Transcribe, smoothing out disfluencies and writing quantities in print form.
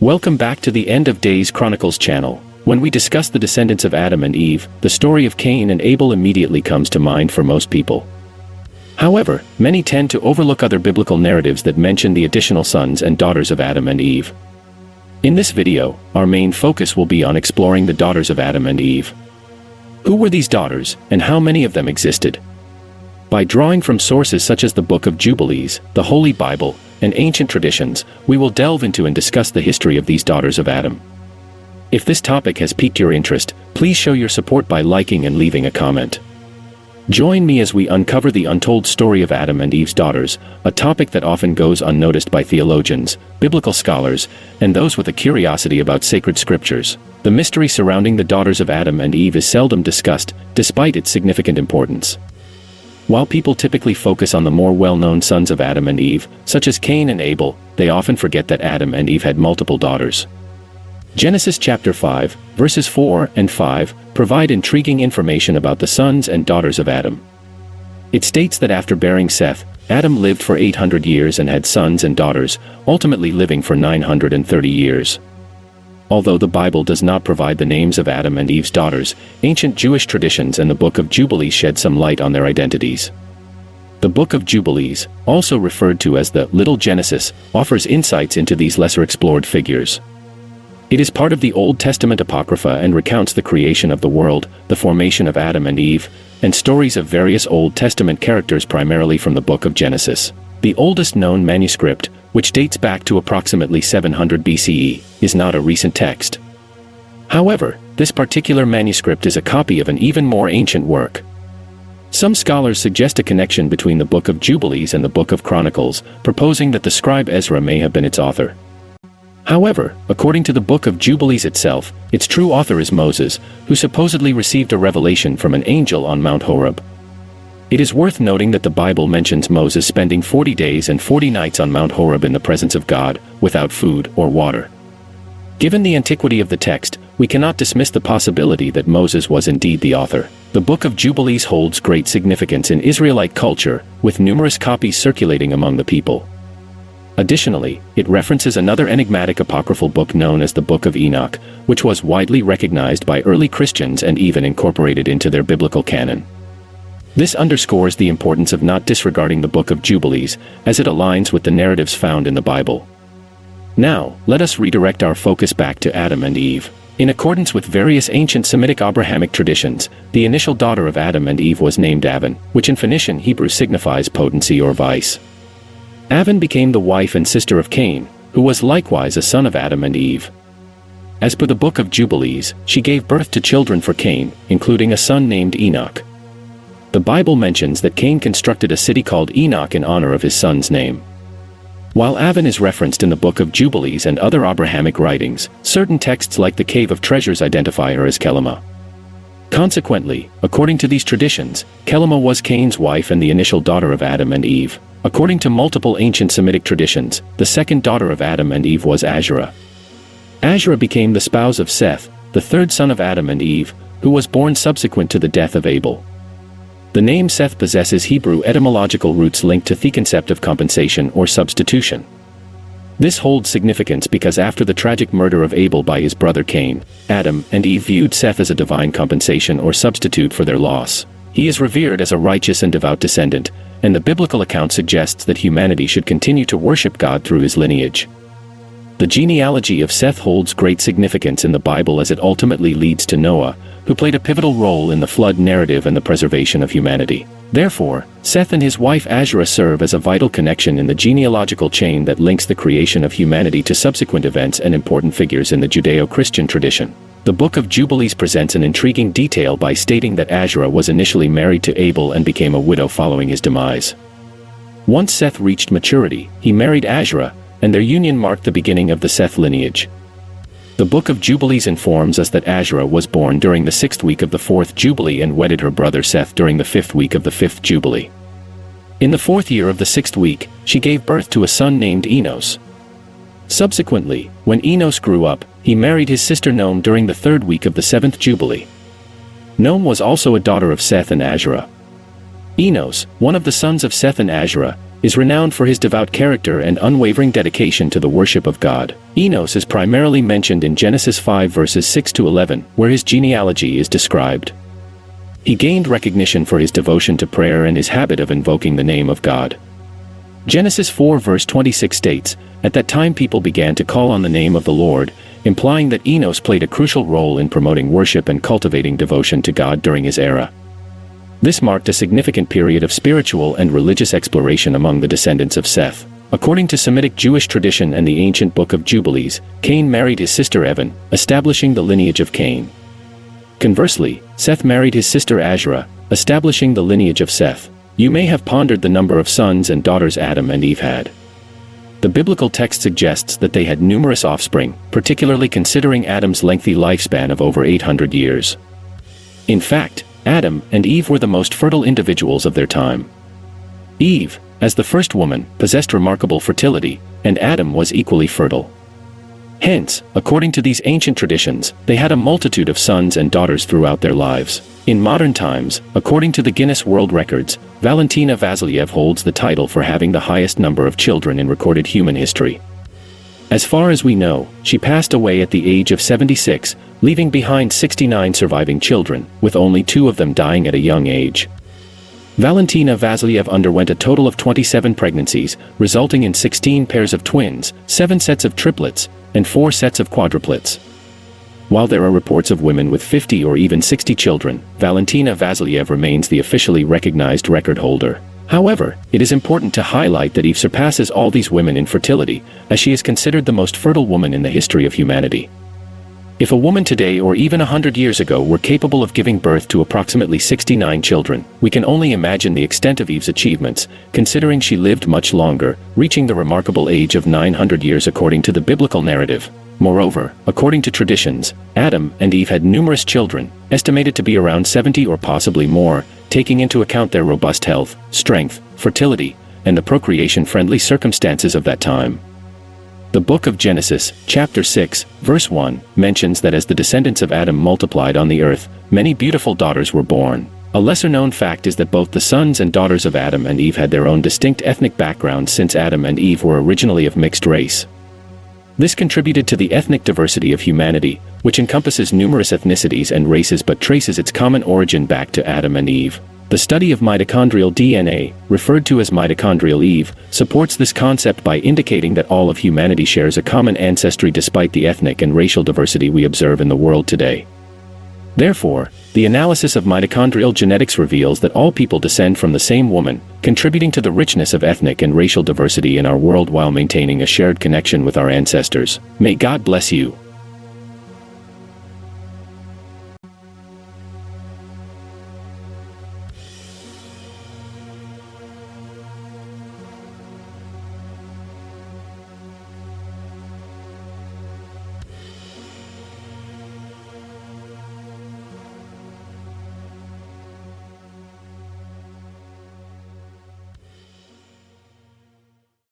Welcome back to the End of Days Chronicles channel. When we discuss the descendants of Adam and Eve, the story of Cain and Abel immediately comes to mind for most people. However, many tend to overlook other biblical narratives that mention the additional sons and daughters of Adam and Eve. In this video, our main focus will be on exploring the daughters of Adam and Eve. Who were these daughters, and how many of them existed? By drawing from sources such as the Book of Jubilees, the Holy Bible, and ancient traditions, we will delve into and discuss the history of these daughters of Adam. If this topic has piqued your interest, please show your support by liking and leaving a comment. Join me as we uncover the untold story of Adam and Eve's daughters, a topic that often goes unnoticed by theologians, biblical scholars, and those with a curiosity about sacred scriptures. The mystery surrounding the daughters of Adam and Eve is seldom discussed, despite its significant importance. While people typically focus on the more well-known sons of Adam and Eve, such as Cain and Abel, they often forget that Adam and Eve had multiple daughters. Genesis chapter 5, verses 4 and 5, provide intriguing information about the sons and daughters of Adam. It states that after bearing Seth, Adam lived for 800 years and had sons and daughters, ultimately living for 930 years. Although the Bible does not provide the names of Adam and Eve's daughters, ancient Jewish traditions and the Book of Jubilees shed some light on their identities. The Book of Jubilees, also referred to as the Little Genesis, offers insights into these lesser-explored figures. It is part of the Old Testament Apocrypha and recounts the creation of the world, the formation of Adam and Eve, and stories of various Old Testament characters primarily from the Book of Genesis. The oldest known manuscript, which dates back to approximately 700 BCE, is not a recent text. However, this particular manuscript is a copy of an even more ancient work. Some scholars suggest a connection between the Book of Jubilees and the Book of Chronicles, proposing that the scribe Ezra may have been its author. However, according to the Book of Jubilees itself, its true author is Moses, who supposedly received a revelation from an angel on Mount Horeb. It is worth noting that the Bible mentions Moses spending 40 days and 40 nights on Mount Horeb in the presence of God, without food or water. Given the antiquity of the text, we cannot dismiss the possibility that Moses was indeed the author. The Book of Jubilees holds great significance in Israelite culture, with numerous copies circulating among the people. Additionally, it references another enigmatic apocryphal book known as the Book of Enoch, which was widely recognized by early Christians and even incorporated into their biblical canon. This underscores the importance of not disregarding the Book of Jubilees, as it aligns with the narratives found in the Bible. Now, let us redirect our focus back to Adam and Eve. In accordance with various ancient Semitic Abrahamic traditions, the initial daughter of Adam and Eve was named Avan, which in Phoenician Hebrew signifies potency or vice. Avan became the wife and sister of Cain, who was likewise a son of Adam and Eve. As per the Book of Jubilees, she gave birth to children for Cain, including a son named Enoch. The Bible mentions that Cain constructed a city called Enoch in honor of his son's name. While Avan is referenced in the Book of Jubilees and other Abrahamic writings, certain texts like the Cave of Treasures identify her as Kelima. Consequently, according to these traditions, Kelima was Cain's wife and the initial daughter of Adam and Eve. According to multiple ancient Semitic traditions, the second daughter of Adam and Eve was Asherah. Asherah became the spouse of Seth, the third son of Adam and Eve, who was born subsequent to the death of Abel. The name Seth possesses Hebrew etymological roots linked to the concept of compensation or substitution. This holds significance because after the tragic murder of Abel by his brother Cain, Adam and Eve viewed Seth as a divine compensation or substitute for their loss. He is revered as a righteous and devout descendant, and the biblical account suggests that humanity should continue to worship God through his lineage. The genealogy of Seth holds great significance in the Bible as it ultimately leads to Noah, who played a pivotal role in the flood narrative and the preservation of humanity. Therefore, Seth and his wife Asherah serve as a vital connection in the genealogical chain that links the creation of humanity to subsequent events and important figures in the Judeo-Christian tradition. The Book of Jubilees presents an intriguing detail by stating that Asherah was initially married to Abel and became a widow following his demise. Once Seth reached maturity, he married Asherah, and their union marked the beginning of the Seth lineage. The Book of Jubilees informs us that Asherah was born during the 6th week of the 4th Jubilee and wedded her brother Seth during the 5th week of the 5th Jubilee. In the 4th year of the 6th week, she gave birth to a son named Enos. Subsequently, when Enos grew up, he married his sister Noam during the 3rd week of the 7th Jubilee. Noam was also a daughter of Seth and Asherah. Enos, one of the sons of Seth and Asherah, is renowned for his devout character and unwavering dedication to the worship of God. Enos is primarily mentioned in Genesis 5 verses 6 to 11, where his genealogy is described. He gained recognition for his devotion to prayer and his habit of invoking the name of God. Genesis 4 verse 26 states, "At that time people began to call on the name of the Lord," implying that Enos played a crucial role in promoting worship and cultivating devotion to God during his era. This marked a significant period of spiritual and religious exploration among the descendants of Seth. According to Semitic Jewish tradition and the ancient book of Jubilees, Cain married his sister Evan, establishing the lineage of Cain. Conversely, Seth married his sister Asherah, establishing the lineage of Seth. You may have pondered the number of sons and daughters Adam and Eve had. The biblical text suggests that they had numerous offspring, particularly considering Adam's lengthy lifespan of over 800 years. In fact, Adam and Eve were the most fertile individuals of their time. Eve, as the first woman, possessed remarkable fertility, and Adam was equally fertile. Hence, according to these ancient traditions, they had a multitude of sons and daughters throughout their lives. In modern times, according to the Guinness World Records, Valentina Vasilyev holds the title for having the highest number of children in recorded human history. As far as we know, she passed away at the age of 76, leaving behind 69 surviving children, with only 2 of them dying at a young age. Valentina Vasilyev underwent a total of 27 pregnancies, resulting in 16 pairs of twins, 7 sets of triplets, and 4 sets of quadruplets. While there are reports of women with 50 or even 60 children, Valentina Vasilyev remains the officially recognized record holder. However, it is important to highlight that Eve surpasses all these women in fertility, as she is considered the most fertile woman in the history of humanity. If a woman today or even 100 years ago were capable of giving birth to approximately 69 children, we can only imagine the extent of Eve's achievements, considering she lived much longer, reaching the remarkable age of 900 years according to the biblical narrative. Moreover, according to traditions, Adam and Eve had numerous children, estimated to be around 70 or possibly more, taking into account their robust health, strength, fertility, and the procreation-friendly circumstances of that time. The book of Genesis, chapter 6, verse 1, mentions that as the descendants of Adam multiplied on the earth, many beautiful daughters were born. A lesser-known fact is that both the sons and daughters of Adam and Eve had their own distinct ethnic backgrounds, since Adam and Eve were originally of mixed race. This contributed to the ethnic diversity of humanity, which encompasses numerous ethnicities and races but traces its common origin back to Adam and Eve. The study of mitochondrial DNA, referred to as mitochondrial Eve, supports this concept by indicating that all of humanity shares a common ancestry despite the ethnic and racial diversity we observe in the world today. Therefore, the analysis of mitochondrial genetics reveals that all people descend from the same woman, contributing to the richness of ethnic and racial diversity in our world while maintaining a shared connection with our ancestors. May God bless you.